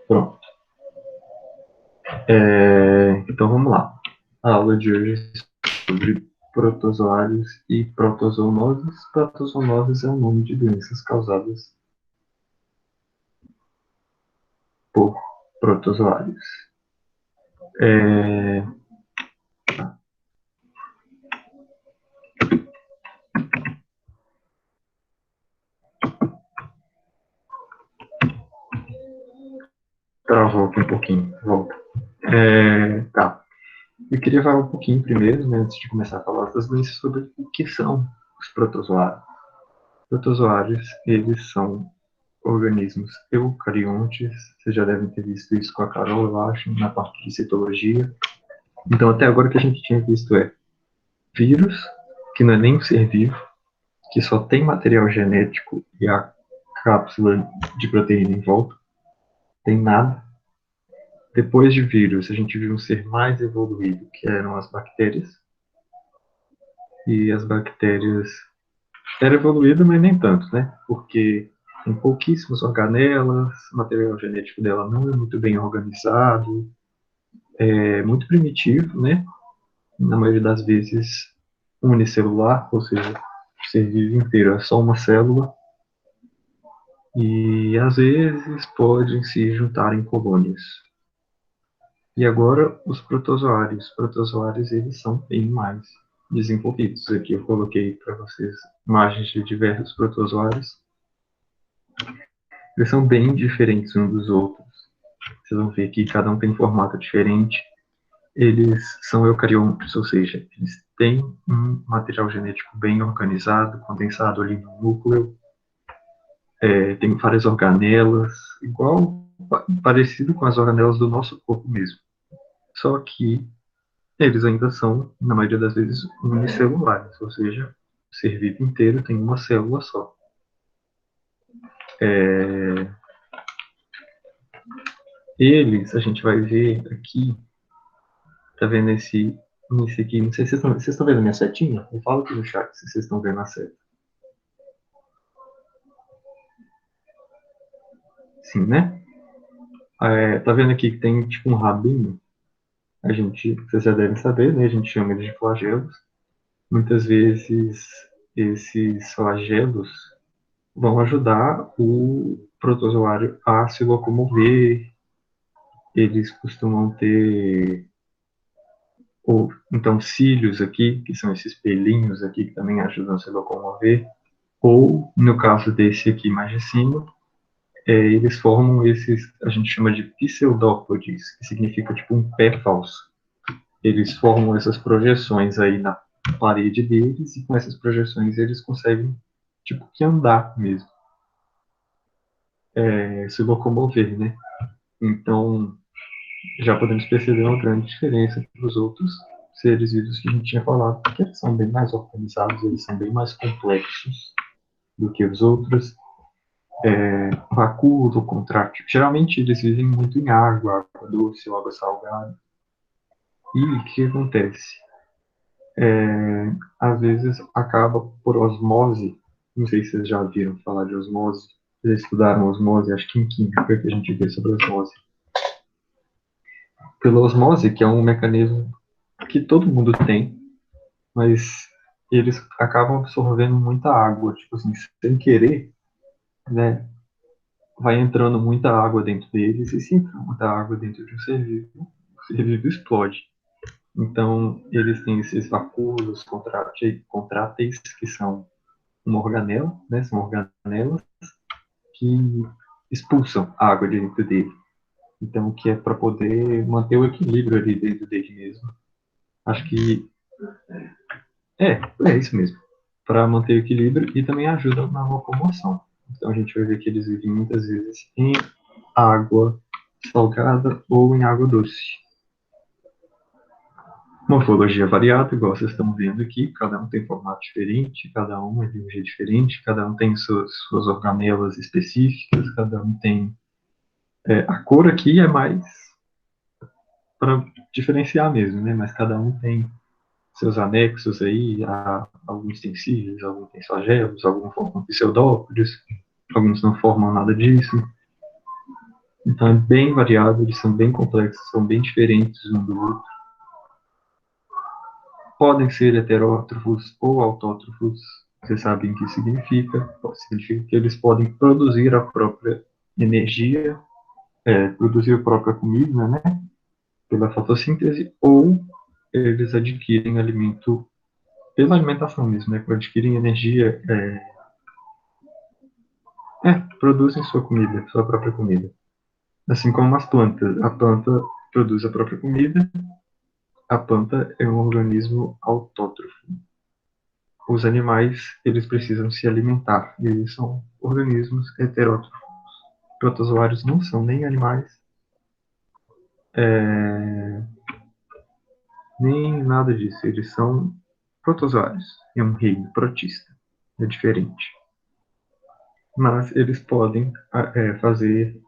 Pronto. Então vamos lá. A aula de hoje é sobre protozoários e protozoonoses. Protozoonoses é o nome de doenças causadas por protozoários. Travou aqui um pouquinho. Volta. Tá. Eu queria falar um pouquinho primeiro, né, antes de começar a falar das doenças, sobre o que são os protozoários. Protozoários, eles são organismos eucariontes. Vocês já devem ter visto isso com a Carol, eu acho, na parte de citologia. Então, até agora o que a gente tinha visto é vírus, que não é nem um ser vivo, que só tem material genético e a cápsula de proteína em volta, tem nada. Depois de vírus, a gente viu um ser mais evoluído, que eram as bactérias. E as bactérias era evoluído, mas nem tanto, né? Porque tem pouquíssimas organelas, o material genético dela não é muito bem organizado, é muito primitivo, né? Na maioria das vezes unicelular, ou seja, o ser vivo inteiro é só uma célula, e às vezes podem se juntar em colônias. E agora os protozoários. Os protozoários, eles são bem mais desenvolvidos. Aqui eu coloquei para vocês imagens de diversos protozoários. Eles são bem diferentes uns dos outros. Vocês vão ver que cada um tem um formato diferente. Eles são eucariontes, ou seja, eles têm um material genético bem organizado, condensado ali no núcleo. Tem várias organelas, parecido com as organelas do nosso corpo mesmo. Só que eles ainda são, na maioria das vezes, unicelulares, ou seja, o ser vivo inteiro tem uma célula só. Eles, a gente vai ver aqui, tá vendo nesse aqui, não sei se vocês estão vendo a minha setinha? Me fala aqui no chat se vocês estão vendo a seta. Sim, né? Tá vendo aqui que tem tipo um rabinho? Vocês já devem saber, né? A gente chama eles de flagelos. Muitas vezes esses flagelos vão ajudar o protozoário a se locomover. Eles costumam ter, ou então, cílios aqui, que são esses pelinhos aqui que também ajudam a se locomover. Ou, no caso desse aqui mais de cima, eles formam esses, a gente chama de pseudópodes, que significa tipo um pé falso. Eles formam essas projeções aí na parede deles, e com essas projeções eles conseguem tipo que andar mesmo, se locomover, né? Então, já podemos perceber uma grande diferença entre os outros seres vivos que a gente tinha falado, porque eles são bem mais organizados, eles são bem mais complexos do que os outros. Vacúolo, contrátil. Geralmente eles vivem muito em água, água doce ou água salgada. E o que acontece? Às vezes acaba por osmose. Não sei se vocês já viram falar de osmose. Vocês estudaram osmose, acho que em química que a gente vê sobre osmose. Pela osmose, que é um mecanismo que todo mundo tem, mas eles acabam absorvendo muita água, tipo assim, sem querer, né? Vai entrando muita água dentro deles, e se entrar muita água dentro de um ser vivo, o ser vivo explode. Então, eles têm esses vacúolos contráteis, que são uma organela, né? São organelas que expulsam a água de dentro dele. Então, que é para poder manter o equilíbrio ali dentro dele mesmo. Acho que é isso mesmo. Para manter o equilíbrio e também ajuda na locomoção. Então, a gente vai ver que eles vivem muitas vezes em água salgada ou em água doce. Morfologia variada, igual vocês estão vendo aqui, cada um tem formato diferente, cada um é de um jeito diferente, cada um tem suas organelas específicas, cada um tem... a cor aqui é mais para diferenciar mesmo, né? Mas cada um tem seus anexos aí, alguns têm cílios, alguns têm flagelos, alguns formam pseudópodes. alguns não formam nada disso. Então é bem variado, eles são bem complexos, são bem diferentes um do outro. Podem ser heterótrofos ou autótrofos. Vocês sabem o que significa? Significa que eles podem produzir a própria energia, produzir a própria comida, né? Pela fotossíntese, ou eles adquirem alimento pela alimentação mesmo, né? Adquirem energia, produzem sua comida, sua própria comida. Assim como as plantas. A planta produz a própria comida, a planta é um organismo autótrofo. Os animais, eles precisam se alimentar, e eles são organismos heterótrofos. Protozoários não são nem animais, nem nada disso. Eles são protozoários. É um reino protista. É diferente. Mas eles podem fazer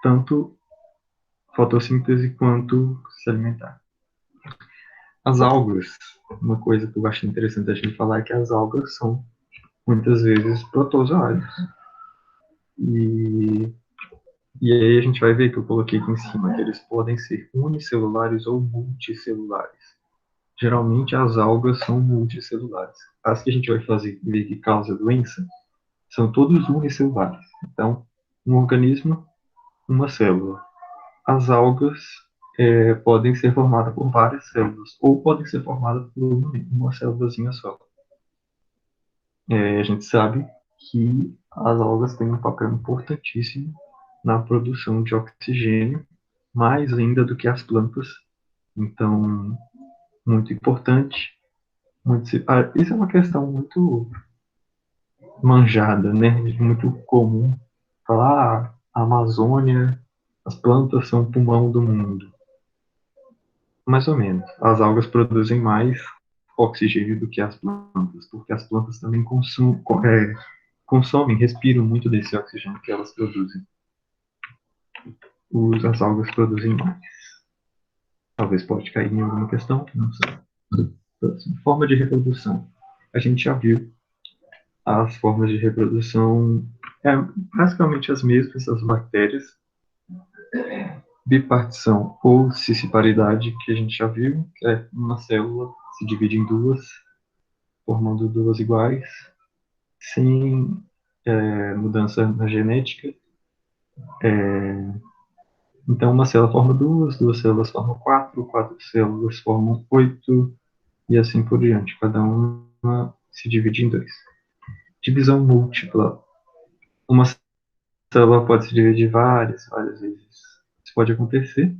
tanto fotossíntese quanto se alimentar. As algas, uma coisa que eu acho interessante a gente falar é que as algas são muitas vezes protozoários. E, e aí a gente vai ver que eu coloquei aqui em cima que eles podem ser unicelulares ou multicelulares. Geralmente as algas são multicelulares. As que a gente vai ver que causa doença são todos unicelulares. Então, um organismo, uma célula. As algas podem ser formadas por várias células, ou podem ser formadas por uma célulazinha só. A gente sabe que as algas têm um papel importantíssimo na produção de oxigênio, mais ainda do que as plantas. Então, muito importante. Isso é uma questão muito manjada, né? Muito comum falar, a Amazônia, as plantas são o pulmão do mundo. Mais ou menos. As algas produzem mais oxigênio do que as plantas, porque as plantas também consomem, respiram muito desse oxigênio que elas produzem. As algas produzem mais. Talvez pode cair em alguma questão, não sei. Forma de reprodução. A gente já viu as formas de reprodução, basicamente as mesmas, as bactérias. Bipartição ou cisparidade, que a gente já viu, que é uma célula se divide em duas, formando duas iguais, sem mudança na genética. Então, uma célula forma duas células formam quatro células formam 8, e assim por diante. Cada uma se divide em dois. Divisão múltipla. Uma célula pode se dividir várias vezes. Isso pode acontecer.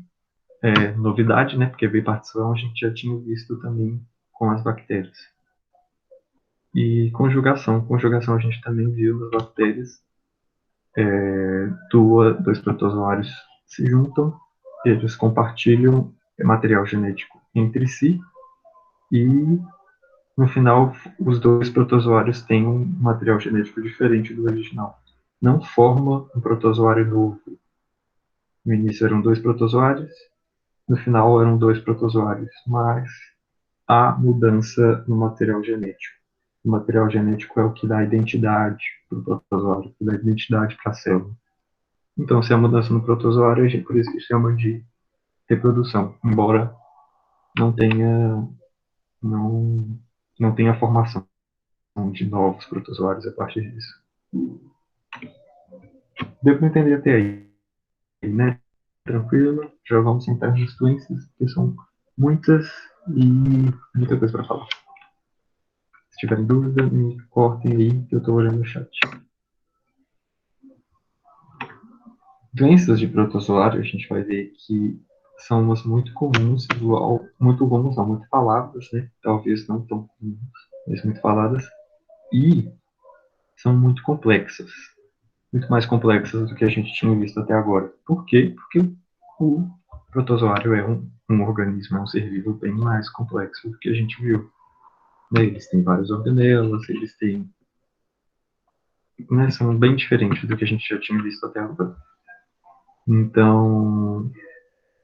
Novidade, né? Porque bipartição a gente já tinha visto também com as bactérias. E conjugação. Conjugação a gente também viu nas bactérias. Dois protozoários se juntam, eles compartilham material genético entre si e, no final, os dois protozoários têm um material genético diferente do original. Não forma um protozoário novo. No início eram dois protozoários, no final eram dois protozoários, mas há mudança no material genético. O material genético é o que dá identidade para o protozoário, que dá identidade para a célula. Então, se há mudança no protozoário, a gente por isso chama de reprodução, embora não tenha, não tenha formação de novos protozoários a partir disso. Deu para entender até aí, né? Tranquilo? Já vamos entrar nas doenças, que são muitas e muita coisa para falar. Se tiverem dúvida, me cortem aí, que eu estou olhando o chat. Doenças de protozoário, a gente vai ver que são umas muito comuns, muito comuns, não, muito faladas, né? Talvez não tão comuns, mas muito faladas, e são muito complexas, muito mais complexas do que a gente tinha visto até agora. Por quê? Porque o protozoário é um organismo, é um ser vivo bem mais complexo do que a gente viu. Né? Eles têm várias organelas, eles têm, né, são bem diferentes do que a gente já tinha visto até agora. Então,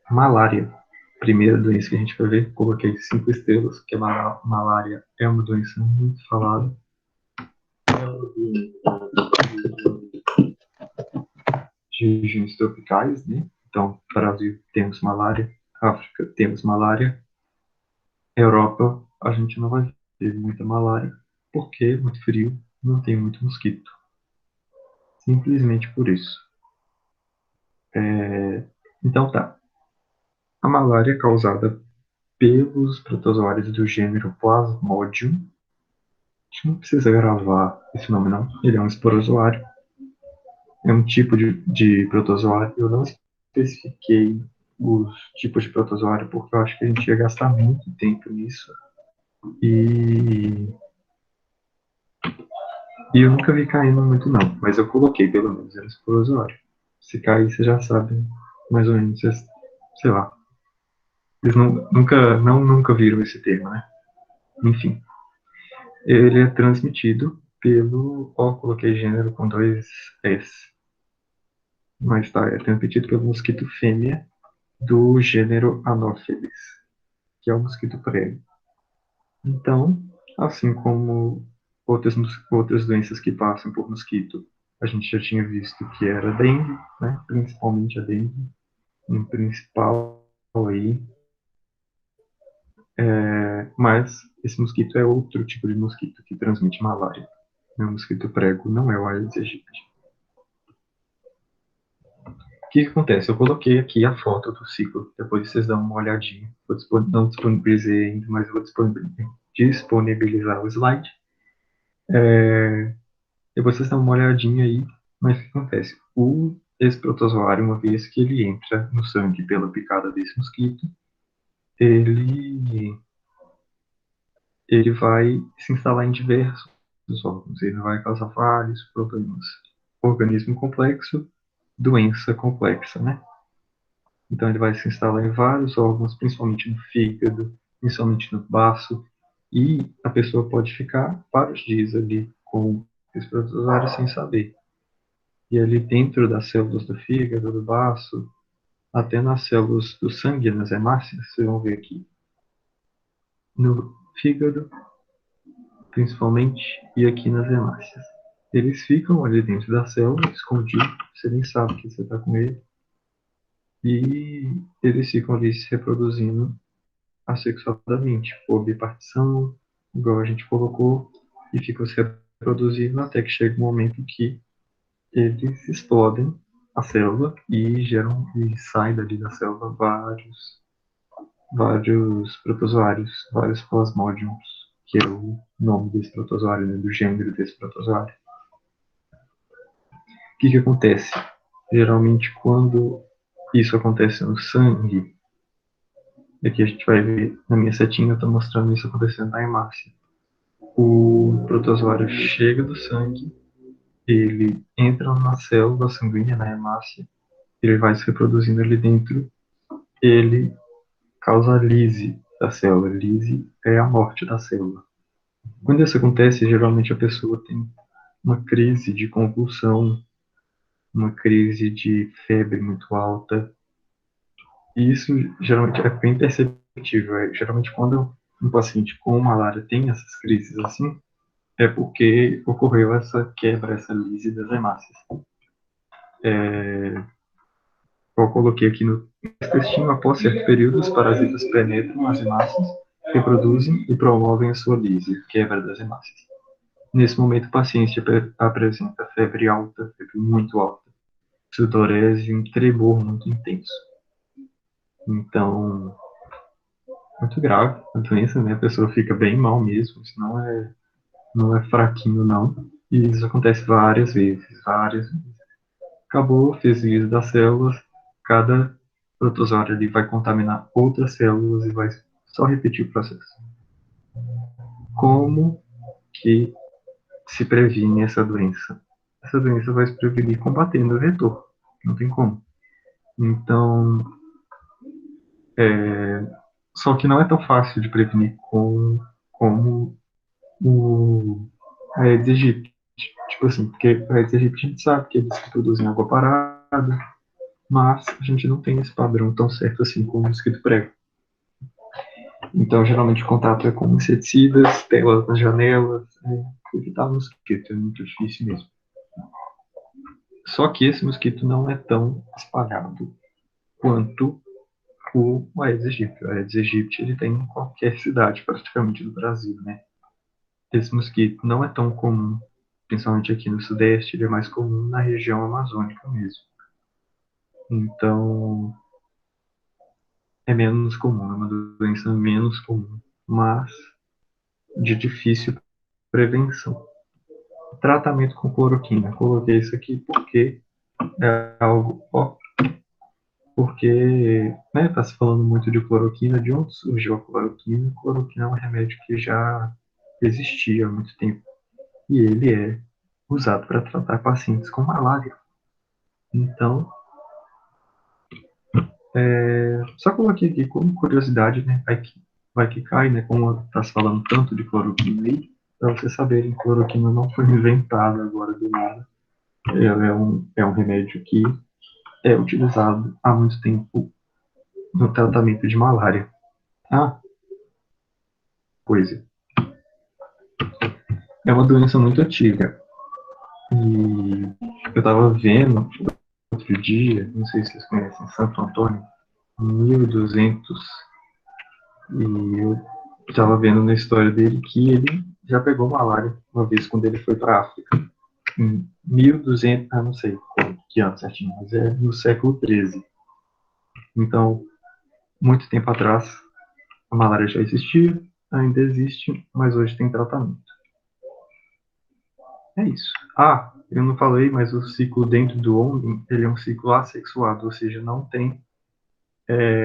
malária, primeira doença que a gente vai ver, coloquei 5 estrelas, porque a malária é uma doença muito falada. regiões tropicais, né? Então, Brasil temos malária, África temos malária, Europa a gente não vai ter muita malária, porque é muito frio, não tem muito mosquito. Simplesmente por isso. Então tá. A malária é causada pelos protozoários do gênero Plasmodium. A gente não precisa gravar esse nome não. Ele é um esporozoário. É um tipo de protozoário. Eu não especifiquei os tipos de protozoário porque eu acho que a gente ia gastar muito tempo nisso. E eu nunca vi caindo muito não, mas eu coloquei pelo menos, era esporozoário. Se cair, você já sabe mais ou menos, sei lá. Eles nunca viram esse termo, né? Enfim, ele é transmitido pelo, coloquei gênero com dois S, mas tá, é transmitido pelo mosquito fêmea do gênero Anopheles, que é o mosquito prego. Então, assim como outras doenças que passam por mosquito, a gente já tinha visto que era dengue, né? Principalmente a dengue, um principal aí. Mas esse mosquito é outro tipo de mosquito que transmite malária. O mosquito prego não é o Aedes aegypti. O que acontece? Eu coloquei aqui a foto do ciclo, depois vocês dão uma olhadinha. Não disponibilizei ainda, mas eu vou disponibilizar o slide. Depois vocês dão uma olhadinha aí, mas o que acontece? Esse protozoário, uma vez que ele entra no sangue pela picada desse mosquito, ele, ele vai se instalar em diversos órgãos, ele vai causar vários problemas. Organismo complexo, doença complexa, né? Então ele vai se instalar em vários órgãos, principalmente no fígado, principalmente no baço, e a pessoa pode ficar vários dias ali com esse protozoário sem saber. E ali dentro das células do fígado, do baço, até nas células do sangue, nas hemácias, vocês vão ver aqui. No fígado, principalmente, e aqui nas hemácias. Eles ficam ali dentro da célula, escondidos, você nem sabe que você está com ele. E eles ficam ali se reproduzindo assexuadamente, por bipartição, igual a gente colocou, e ficam se reproduzindo até que chega um momento que eles explodem a célula e geram e saem dali da célula vários protozoários, vários plasmodiums, que é o nome desse protozoário, né, do gênero desse protozoário. O que acontece? Geralmente, quando isso acontece no sangue, aqui a gente vai ver, na minha setinha eu estou mostrando isso acontecendo na hemácia. O protozoário chega do sangue, ele entra na célula sanguínea, na hemácia, ele vai se reproduzindo ali dentro, ele causa a lise da célula. Lise é a morte da célula. Quando isso acontece, geralmente a pessoa tem uma crise de convulsão, uma crise de febre muito alta. E isso geralmente é bem perceptível. Geralmente quando um paciente com malária tem essas crises assim, é porque ocorreu essa quebra, essa lise das hemácias. Eu coloquei aqui no textinho, após certo período, os parasitas penetram as hemácias, reproduzem e promovem a sua lise, quebra das hemácias. Nesse momento, o paciente apresenta febre alta, febre muito alta, sudorese e um tremor muito intenso. Então, muito grave a doença, né? A pessoa fica bem mal mesmo, isso não é fraquinho, não. E isso acontece várias vezes, várias vezes. Acabou, fez isso das células, cada protozoário ali vai contaminar outras células e vai só repetir o processo. Como que se previne essa doença? Essa doença vai se prevenir combatendo o vetor, não tem como. Então, só que não é tão fácil de prevenir como o Aedes aegypti. Tipo assim, porque o Aedes aegypti a gente sabe que eles produzem água parada, mas a gente não tem esse padrão tão certo assim como o mosquito prego. Então, geralmente o contato é com inseticidas, telas nas janelas, evitar mosquito, é muito difícil mesmo. Só que esse mosquito não é tão espalhado quanto o Aedes aegypti. O Aedes aegypti ele tem em qualquer cidade praticamente do Brasil, né? Esse mosquito não é tão comum, principalmente aqui no Sudeste, ele é mais comum na região amazônica mesmo. Então, é menos comum, é uma doença menos comum, mas de difícil prevenção. Tratamento com cloroquina. Coloquei isso aqui porque é algo, porque, né, tá se falando muito de cloroquina, de onde surgiu a cloroquina? A cloroquina é um remédio que já existia há muito tempo e ele é usado para tratar pacientes com malária. Então, só coloquei aqui como curiosidade, né, vai que cai, né, como está se falando tanto de cloroquina aí, para vocês saberem, cloroquina não foi inventada agora do nada. Ela é um remédio que é utilizado há muito tempo no tratamento de malária. Ah, coisa. É uma doença muito antiga. E eu estava vendo outro dia, não sei se vocês conhecem, Santo Antônio, 1200, e eu estava vendo na história dele que ele já pegou malária uma vez quando ele foi para a África. Em 1200, não sei que ano certinho, mas é no século XIII. Então, muito tempo atrás, a malária já existia, ainda existe, mas hoje tem tratamento. É isso. Ah, eu não falei, mas o ciclo dentro do homem, ele é um ciclo assexuado, ou seja, não tem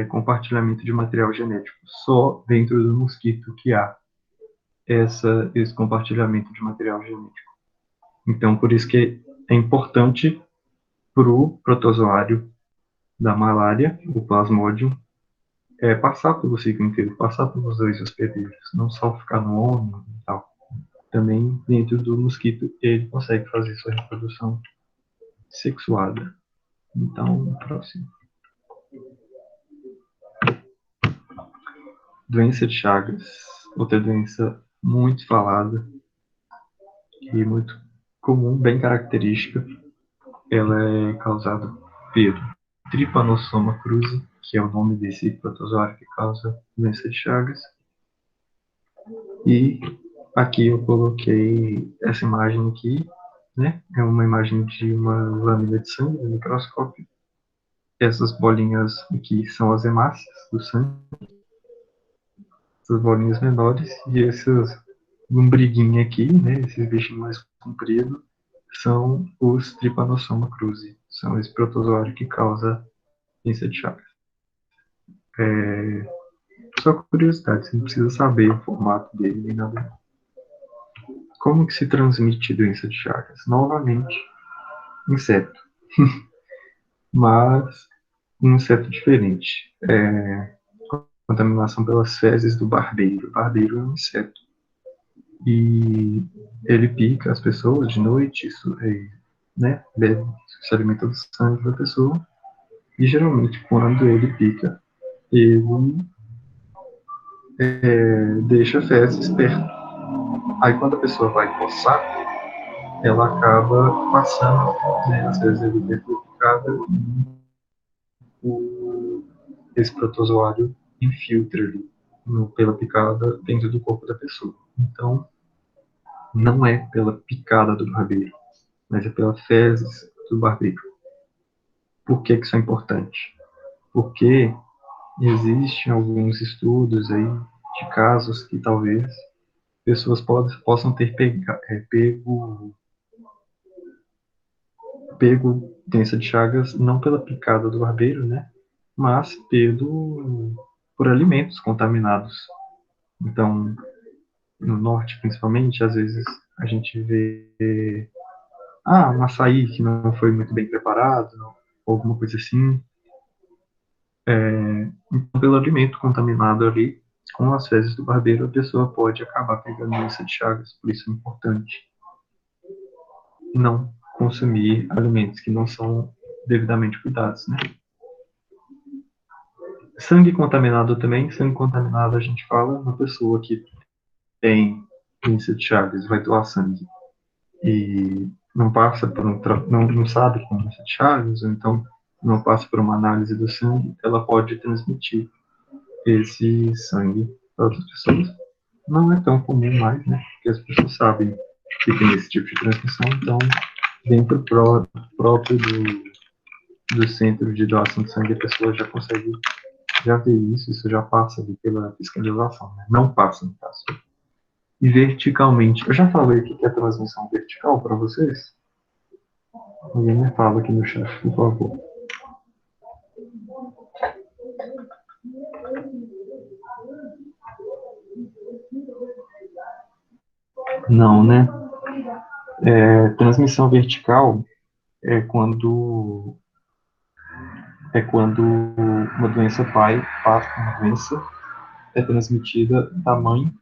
compartilhamento de material genético. Só dentro do mosquito que há esse compartilhamento de material genético. Então, por isso que é importante para o protozoário da malária, o Plasmodium, passar pelo ciclo inteiro, passar pelos dois hospedeiros, não só ficar no homem e tal. Também dentro do mosquito ele consegue fazer sua reprodução sexuada. Então, próximo. Doença de Chagas, outra doença muito falada e muito comum, bem característica. Ela é causada pelo Trypanosoma cruzi, que é o nome desse protozoário que causa doença de Chagas. E aqui eu coloquei essa imagem aqui, né? É uma imagem de uma lâmina de sangue no microscópio. Essas bolinhas aqui são as hemácias do sangue, essas bolinhas menores, e essas lombriguinhas aqui, né? Esses bichinhos mais compridos, são os Trypanosoma cruzi. São esse protozoário que causa doença de Chagas. Só curiosidade, você não precisa saber o formato dele nem nada. Como que se transmite doença de Chagas? Novamente, inseto. Mas um inseto diferente. Contaminação pelas fezes do barbeiro. O barbeiro é um inseto. E ele pica as pessoas de noite, né? Bebe, se alimenta do sangue da pessoa. E geralmente, quando ele pica, ele deixa fezes perto. Aí, quando a pessoa vai coçar, ela acaba passando, né, as fezes ali dentro da picada, esse protozoário infiltra ali pela picada dentro do corpo da pessoa. Então, não é pela picada do barbeiro, mas é pelas fezes do barbeiro. Por que isso é importante? Porque existem alguns estudos aí de casos que talvez pessoas possam ter pego doença de Chagas não pela picada do barbeiro, né? Mas por alimentos contaminados. Então, no norte principalmente, às vezes a gente vê um açaí que não foi muito bem preparado, ou alguma coisa assim. Então, pelo alimento contaminado ali, com as fezes do barbeiro, a pessoa pode acabar pegando doença de Chagas. Por isso é importante não consumir alimentos que não são devidamente cuidados, né? Sangue contaminado também. Sangue contaminado a gente fala uma pessoa que tem doença de Chagas, vai doar sangue. E não passa por não sabe como doença de Chagas, ou então não passa por uma análise do sangue, ela pode transmitir esse sangue para outras pessoas. Não é tão comum mais, né? Porque as pessoas sabem que tem esse tipo de transmissão, então dentro próprio do centro de doação de sangue a pessoa já consegue já ver isso já passa ali pela fiscalização, né? Não passa no caso. E verticalmente, eu já falei aqui que é transmissão vertical para vocês? Alguém me fala aqui no chat, por favor. Não, né? Transmissão vertical é quando uma doença uma doença é transmitida da mãe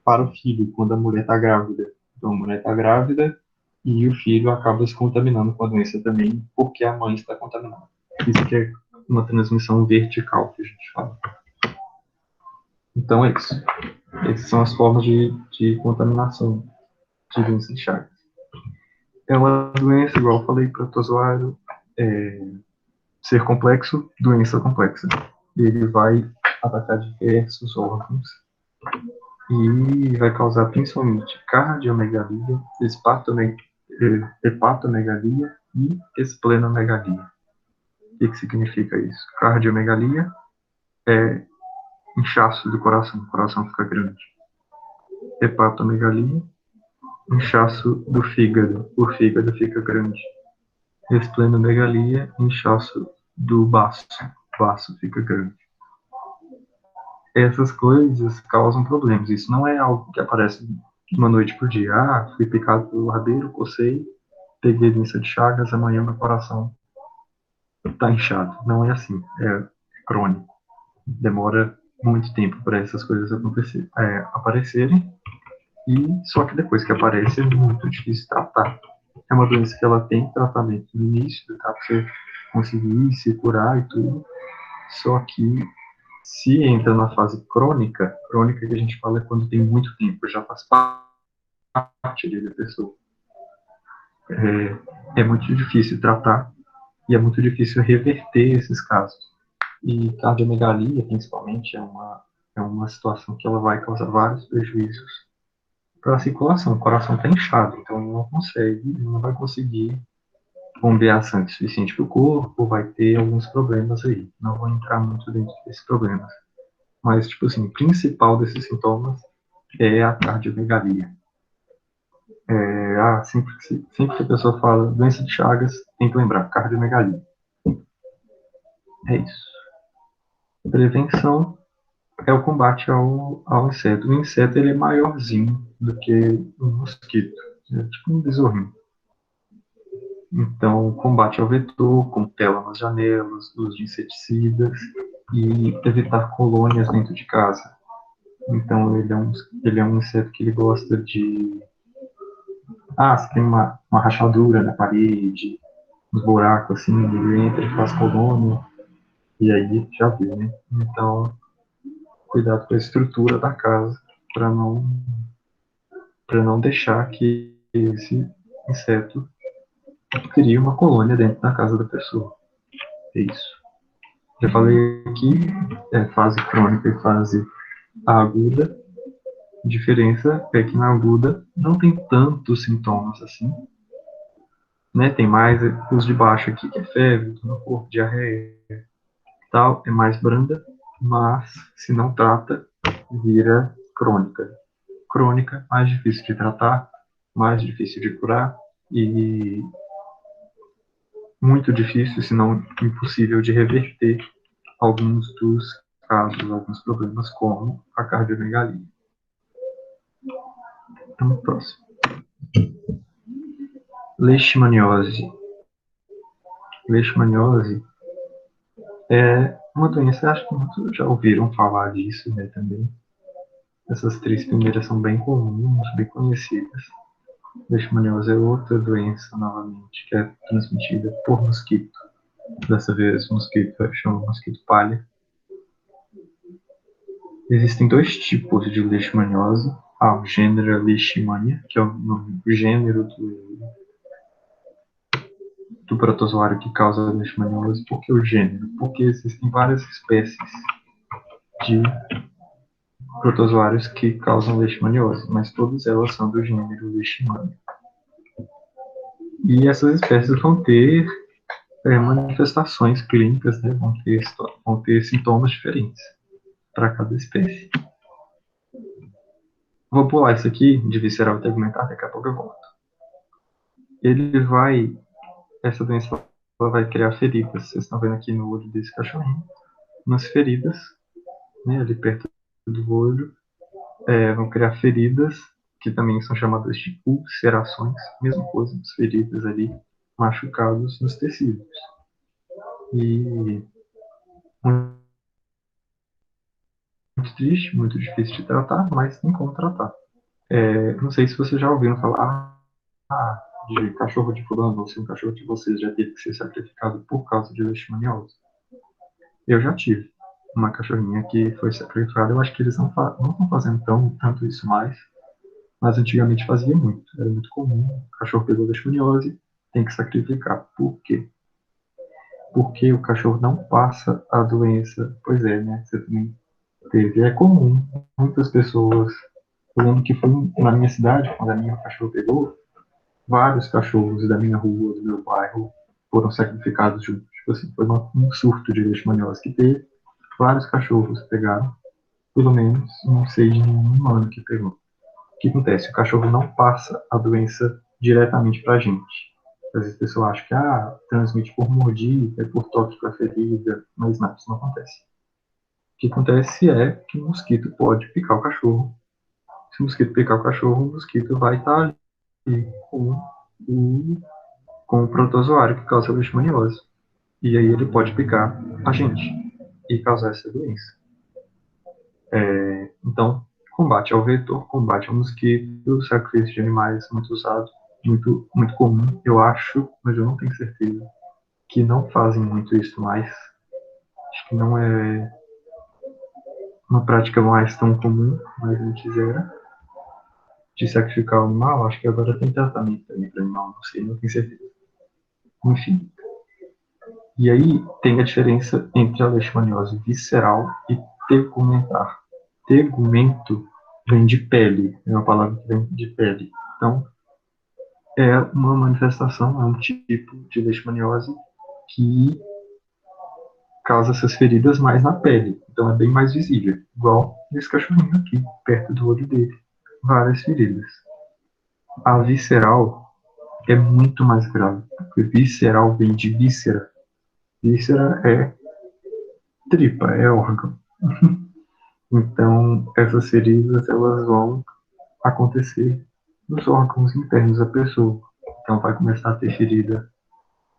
para o filho, quando a mulher está grávida. Então, a mulher está grávida e o filho acaba se contaminando com a doença também, porque a mãe está contaminada. Isso que é uma transmissão vertical que a gente fala. Então, é isso. Essas são as formas de contaminação de doença de Chagas. É uma doença, igual eu falei, protozoário, ser complexo, doença complexa. Ele vai atacar diversos órgãos e vai causar principalmente cardiomegalia, hepatomegalia e esplenomegalia. O que significa isso? Cardiomegalia é inchaço do coração, o coração fica grande. Hepatomegalia, inchaço do fígado, o fígado fica grande. Esplenomegalia, inchaço do baço, o baço fica grande. Essas coisas causam problemas. Isso não é algo que aparece de uma noite por dia. Ah, fui picado pelo rabeiro, cocei, peguei doença de Chagas, amanhã meu coração está inchado. Não é assim, é crônico. Demora muito tempo para essas coisas aparecerem, e só que depois que aparece é muito difícil tratar. É uma doença que ela tem tratamento no início, tá? Para você conseguir se curar e tudo, só que se entra na fase crônica, crônica que a gente fala é quando tem muito tempo, já faz parte da pessoa. É muito difícil tratar e é muito difícil reverter esses casos. E cardiomegalia, principalmente, é uma situação que ela vai causar vários prejuízos para a circulação. O coração está inchado, então ele não vai conseguir bombear sangue suficiente para o corpo, vai ter alguns problemas aí. Não vou entrar muito dentro desses problemas. Mas, tipo assim, o principal desses sintomas é a cardiomegalia. Sempre que a pessoa fala doença de Chagas, tem que lembrar, cardiomegalia. É isso. Prevenção é o combate ao inseto. O inseto ele é maiorzinho do que o mosquito. É tipo um besorrinho. Então, combate ao vetor, com tela nas janelas, uso de inseticidas e evitar colônias dentro de casa. Então, ele é um inseto que ele gosta de... Ah, se tem uma rachadura na parede, uns buracos assim, ele entra e faz colônia, e aí já viu, né? Então, cuidado com a estrutura da casa para não deixar que esse inseto crie uma colônia dentro da casa da pessoa. É isso. Já falei aqui, fase crônica e fase aguda. A diferença é que na aguda não tem tantos sintomas assim, né? Tem mais os de baixo aqui, que é febre, dor no corpo, diarreia, tal, é mais branda, mas se não trata, vira crônica. Crônica, mais difícil de tratar, mais difícil de curar e muito difícil, se não impossível, de reverter alguns dos casos, alguns problemas, como a cardiomegalia. Então, próximo. Leishmaniose. Leishmaniose é uma doença, acho que muitos já ouviram falar disso, né, também. Essas três primeiras são bem comuns, bem conhecidas. Leishmaniose é outra doença, novamente, que é transmitida por mosquito. Dessa vez, o mosquito chama mosquito palha. Existem dois tipos de leishmaniose. O gênero Leishmania, que é o gênero do protozoário que causa a leishmaniose, por que o gênero? Porque existem várias espécies de protozoários que causam leishmaniose, mas todas elas são do gênero Leishmania. E essas espécies vão ter manifestações clínicas, né? Vão ter sintomas diferentes para cada espécie. Vou pular isso aqui de visceral tegumentar, daqui a pouco eu volto. Essa doença ela vai criar feridas. Vocês estão vendo aqui no olho desse cachorrinho, nas feridas, né, ali perto do olho, vão criar feridas que também são chamadas de ulcerações, mesma coisa, as feridas ali, machucados nos tecidos. E muito triste, muito difícil de tratar, mas tem como tratar. Não sei se vocês já ouviram falar de cachorro de fulano, ou se um cachorro de vocês já teve que ser sacrificado por causa de leishmaniose. Eu já tive uma cachorrinha que foi sacrificada. Eu acho que eles não estão fazendo tanto isso mais, mas antigamente fazia muito. Era muito comum. O cachorro pegou leishmaniose, tem que sacrificar. Por quê? Porque o cachorro não passa a doença. Pois é, né? Você também teve. É comum. Muitas pessoas. Eu lembro que foi na minha cidade, quando a minha cachorro pegou, vários cachorros da minha rua, do meu bairro, foram sacrificados juntos. Tipo assim, foi um surto de leishmaniose que teve. Vários cachorros pegaram, pelo menos, não sei de nenhum ano que pegou. O que acontece? O cachorro não passa a doença diretamente para a gente. Às vezes a pessoa acha que transmite por mordida, por toque com a ferida, mas não, isso não acontece. O que acontece é que o mosquito pode picar o cachorro. Se o mosquito picar o cachorro, o mosquito vai estar ali com o protozoário que causa a leishmaniose. E aí ele pode picar a gente e causar essa doença. Então, combate ao vetor, combate ao mosquito, sacrifício de animais muito usado, muito, muito comum, eu acho, mas eu não tenho certeza, que não fazem muito isso mais. Acho que não é uma prática mais tão comum, mas antes era, de sacrificar o animal. Acho que agora tem tratamento também para animal, não sei, não tenho certeza. Enfim. E aí tem a diferença entre a leishmaniose visceral e tegumentar. Tegumento vem de pele, é uma palavra que vem de pele. Então, é uma manifestação, é um tipo de leishmaniose que causa essas feridas mais na pele. Então, é bem mais visível, igual esse cachorrinho aqui, perto do olho dele. Várias feridas. A visceral é muito mais grave, porque visceral vem de víscera. Víscera é tripa, é órgão. Então, essas feridas, elas vão acontecer nos órgãos internos da pessoa. Então, vai começar a ter ferida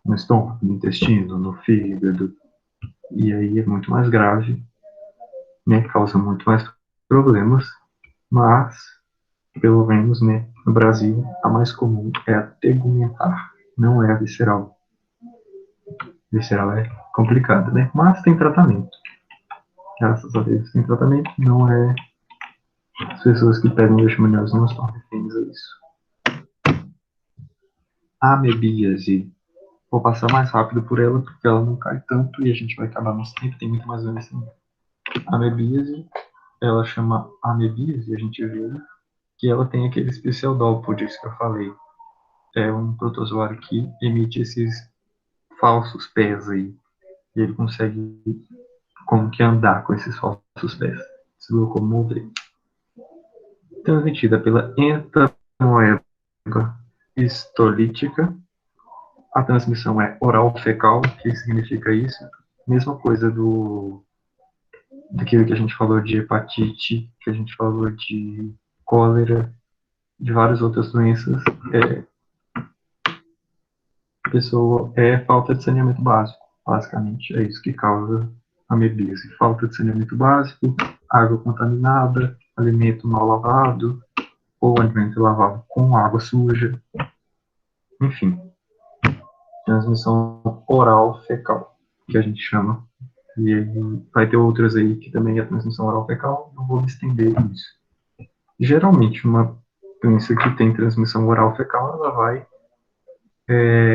no estômago, no intestino, no fígado, e aí é muito mais grave, né, causa muito mais problemas, mas, pelo menos, né, no Brasil, a mais comum é a tegumentar, não é a visceral. Visceral é complicada, né, mas tem tratamento. Graças a Deus tem tratamento, não é. As pessoas que pegam leishmaniose não estão reféns a isso. A amebíase. Vou passar mais rápido por ela, porque ela não cai tanto e a gente vai acabar nosso tempo, tem muito mais doença. A amebíase, ela chama amebíase, a gente vê que ela tem aqueles pseudópodes que eu falei. É um protozoário que emite esses falsos pés aí. E ele consegue como que andar com esses falsos pés. Se locomover. Transmitida pela entamoeba histolítica. A transmissão é oral fecal. O que significa isso? Mesma coisa daquilo que a gente falou de hepatite, que a gente falou de cólera, de várias outras doenças. A pessoa falta de saneamento básico, basicamente. É isso que causa a amebíase. Falta de saneamento básico, água contaminada, alimento mal lavado, ou alimento lavado com água suja. Enfim, transmissão oral fecal, que a gente chama. E aí vai ter outras aí que também é transmissão oral fecal, não vou me estender nisso. Geralmente, uma doença que tem transmissão oral fecal, ela vai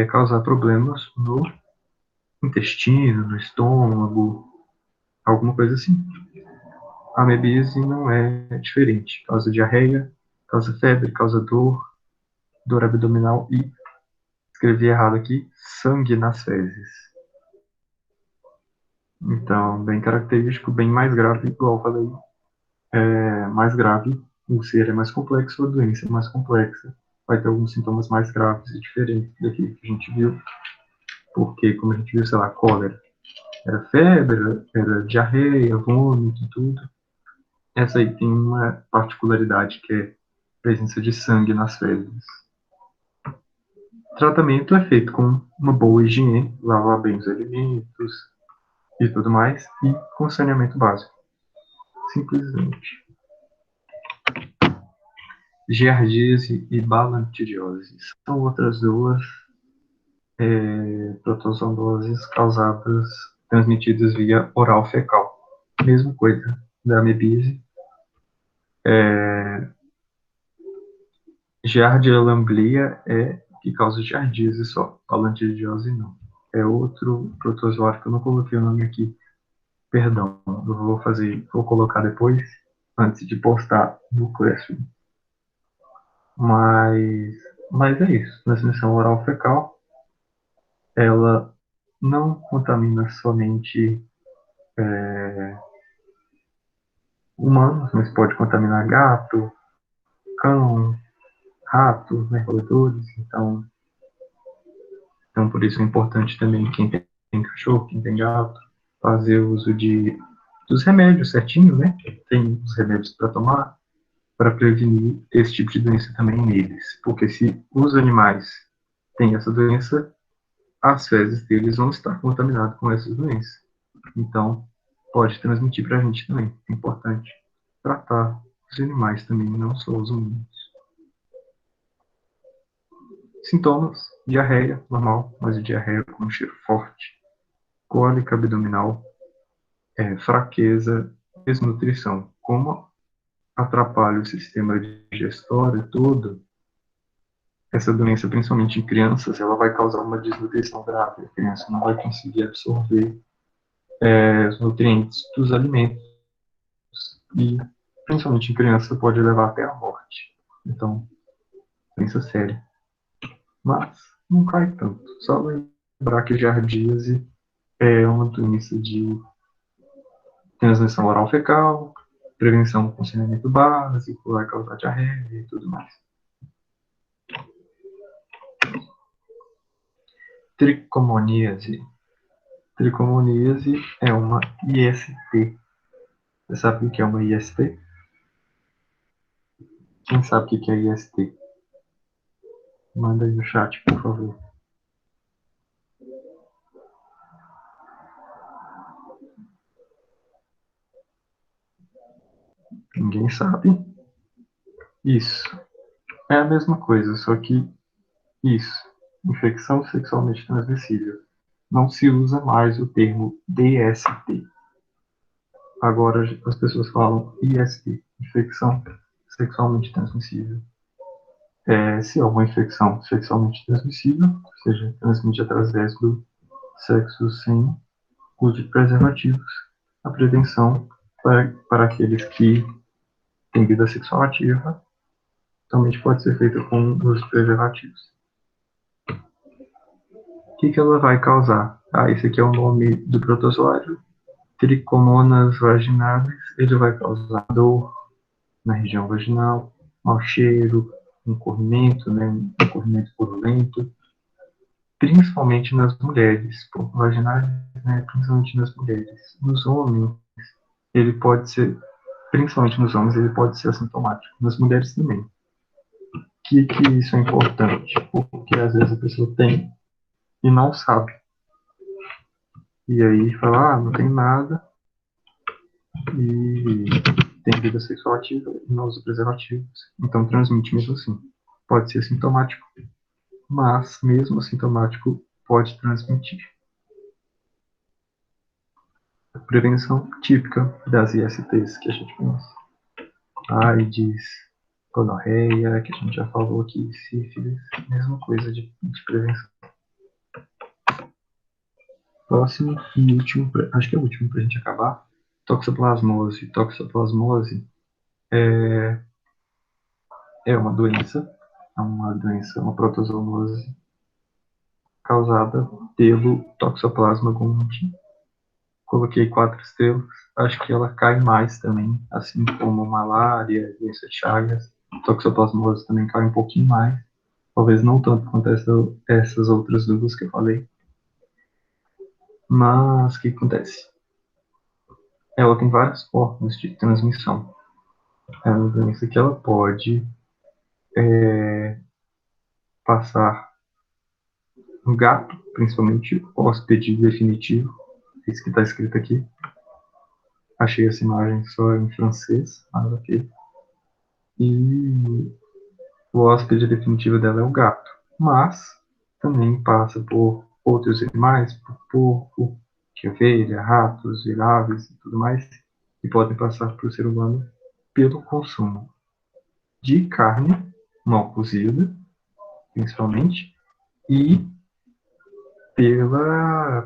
causar problemas no intestino, no estômago, alguma coisa assim. A amebíase não é diferente. Causa diarreia, causa febre, causa dor abdominal e, escrevi errado aqui, sangue nas fezes. Então, bem característico, bem mais grave, igual eu falei, mais grave, o ser é mais complexo, a doença é mais complexa, vai ter alguns sintomas mais graves e diferentes daquilo que a gente viu, porque, como a gente viu, sei lá, cólera, era febre, era diarreia, vômito, tudo. Essa aí tem uma particularidade que é a presença de sangue nas fezes. O tratamento é feito com uma boa higiene, lavar bem os alimentos e tudo mais, e com saneamento básico. Simplesmente. Giardíase e balantidiose são outras duas protozoonoses causadas, transmitidas via oral fecal. Mesma coisa da amebise. Giardia lamblia é que causa giardíase só, balantidiose não. É outro protozoário que eu não coloquei o nome aqui. Perdão, eu vou colocar depois, antes de postar no Classroom. Mas, mas é isso. Transmissão oral fecal, ela não contamina somente humanos, mas pode contaminar gato, cão, ratos, né, roedores. Então, por isso é importante também quem tem cachorro, quem tem gato, fazer uso dos remédios certinho, né? Tem os remédios para tomar para prevenir esse tipo de doença também neles. Porque se os animais têm essa doença, as fezes deles vão estar contaminadas com essas doenças. Então, pode transmitir para a gente também. É importante tratar os animais também, não só os humanos. Sintomas: diarreia, normal, mas diarreia com um cheiro forte, cólica abdominal, fraqueza, desnutrição. Como atrapalha o sistema digestório todo, essa doença, principalmente em crianças, ela vai causar uma desnutrição grave. A criança não vai conseguir absorver os nutrientes dos alimentos e, principalmente em criança, pode levar até a morte. Então, doença séria. Mas não cai tanto. Só lembrar que giardíase é uma doença de transmissão oral fecal, prevenção com saneamento básico, vai causar diarreia e tudo mais. Tricomoníase. Tricomoníase é uma IST. Você sabe o que é uma IST? Quem sabe o que é IST? Manda aí no chat, por favor. Ninguém sabe? Isso. É a mesma coisa, só que isso. Infecção sexualmente transmissível. Não se usa mais o termo DST. Agora as pessoas falam IST, infecção sexualmente transmissível. Se é uma infecção sexualmente transmissível, ou seja, transmite através do sexo sem uso de preservativos, a prevenção para aqueles que têm vida sexual ativa somente pode ser feita com os preservativos. O que ela vai causar? Esse aqui é o nome do protozoário, Trichomonas vaginalis. Ele vai causar dor na região vaginal, mau cheiro, um corrimento, né, um corrimento purulento, principalmente nas mulheres, vaginais, né, principalmente nas mulheres. Nos homens, ele pode ser, principalmente nos homens, ele pode ser assintomático. Nas mulheres também. Que isso é importante? Porque às vezes a pessoa tem e não sabe. E aí fala, não tem nada, e tem vida sexual ativa e não usa preservativos. Então transmite mesmo assim. Pode ser sintomático, mas mesmo assintomático pode transmitir. A prevenção típica das ISTs que a gente conhece. AIDS, gonorreia, que a gente já falou aqui, sífilis, mesma coisa de prevenção. Próximo e último, acho que é o último para a gente acabar, toxoplasmose. Toxoplasmose é uma doença, uma protozoonose causada pelo Toxoplasma gondii. Coloquei 4 estrelas. Acho que ela cai mais também, assim como malária, doença de Chagas. Toxoplasmose também cai um pouquinho mais. Talvez não tanto quanto essas outras duas que eu falei. Mas o que acontece? Ela tem várias formas de transmissão. É uma doença que ela pode passar no gato, principalmente hóspede definitivo. É isso que está escrito aqui. Achei essa imagem só em francês, mas ok. E o hóspede definitivo dela é o gato. Mas também passa por outros animais, por porco, ovelha, ratos, aves e tudo mais, que podem passar para o ser humano pelo consumo de carne mal cozida, principalmente, e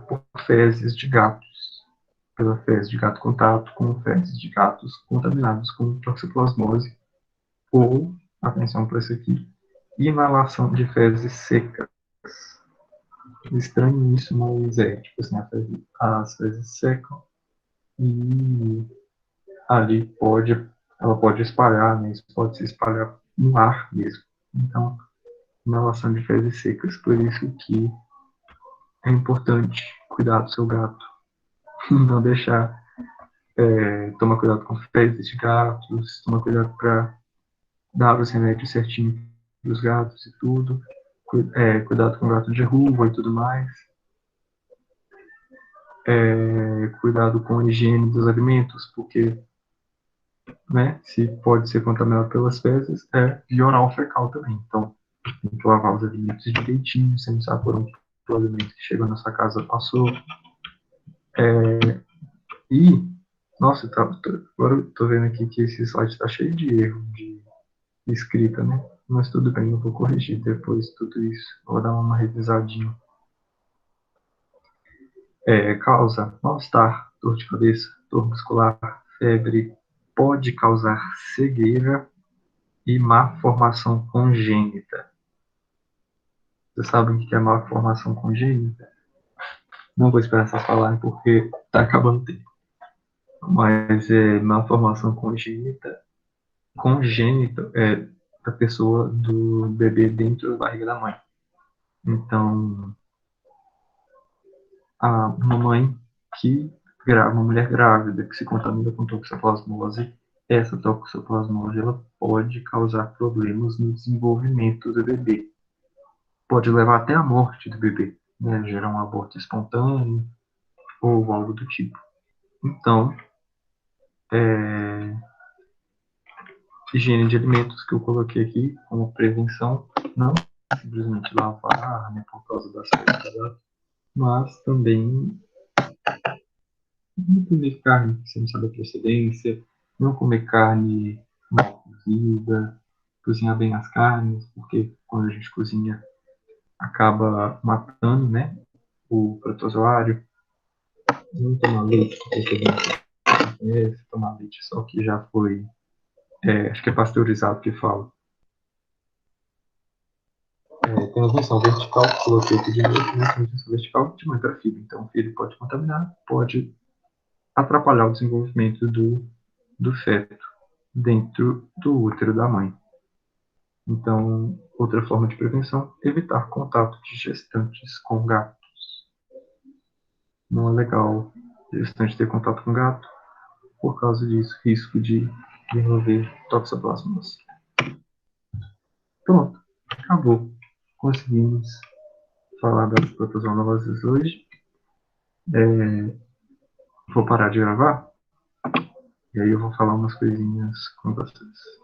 por fezes de gatos. Pela fezes de gato contato com fezes de gatos contaminados com toxoplasmose ou, atenção para isso aqui, inalação de fezes secas. Estranho isso, mas tipo assim, as fezes secam e ali ela pode espalhar, né? Isso pode se espalhar no ar mesmo. Então, inalação de fezes secas. Por isso que é importante cuidar do seu gato. Não deixar, tomar cuidado com fezes de gatos, tomar cuidado para dar os remédios certinho dos gatos e tudo. Cuidado com gato de rua e tudo mais. Cuidado com a higiene dos alimentos, porque, né, se pode ser contaminado pelas fezes, via oral fecal também. Então, tem que lavar os alimentos direitinho, sem saber por onde o alimento que chegou na sua casa passou. E, nossa, agora eu tô vendo aqui que esse slide está cheio de erro de escrita, né? Mas tudo bem, eu vou corrigir depois tudo isso. Vou dar uma revisadinha. Causa mal-estar, dor de cabeça, dor muscular, febre, pode causar cegueira e má formação congênita. Vocês sabem o que é má formação congênita? Não vou esperar vocês falarem porque tá acabando o tempo. Mas má formação congênita é da pessoa, do bebê dentro da barriga da mãe. Então, uma mulher grávida que se contamina com toxoplasmose, essa toxoplasmose ela pode causar problemas no desenvolvimento do bebê. Pode levar até a morte do bebê, né? Gerar um aborto espontâneo ou algo do tipo. Então, higiene de alimentos que eu coloquei aqui como prevenção, não simplesmente lavar, né, por causa das coisas, mas também não comer carne que você não sabe a procedência, não comer carne mal cozida, cozinhar bem as carnes, porque quando a gente cozinha acaba matando, né, o protozoário. Não tomar leite com procedência, tomar leite só que já foi, acho que é pasteurizado que fala. Tem transmissão vertical, coloquei aqui de novo, né? Transmissão vertical de mãe para filho. Então, o filho pode contaminar, pode atrapalhar o desenvolvimento do feto dentro do útero da mãe. Então, outra forma de prevenção, evitar contato de gestantes com gatos. Não é legal gestante ter contato com gato, por causa disso, risco de desenvolver toxoplasmose. Pronto, acabou. Conseguimos falar das protozoonoses hoje. Vou parar de gravar e aí eu vou falar umas coisinhas com vocês.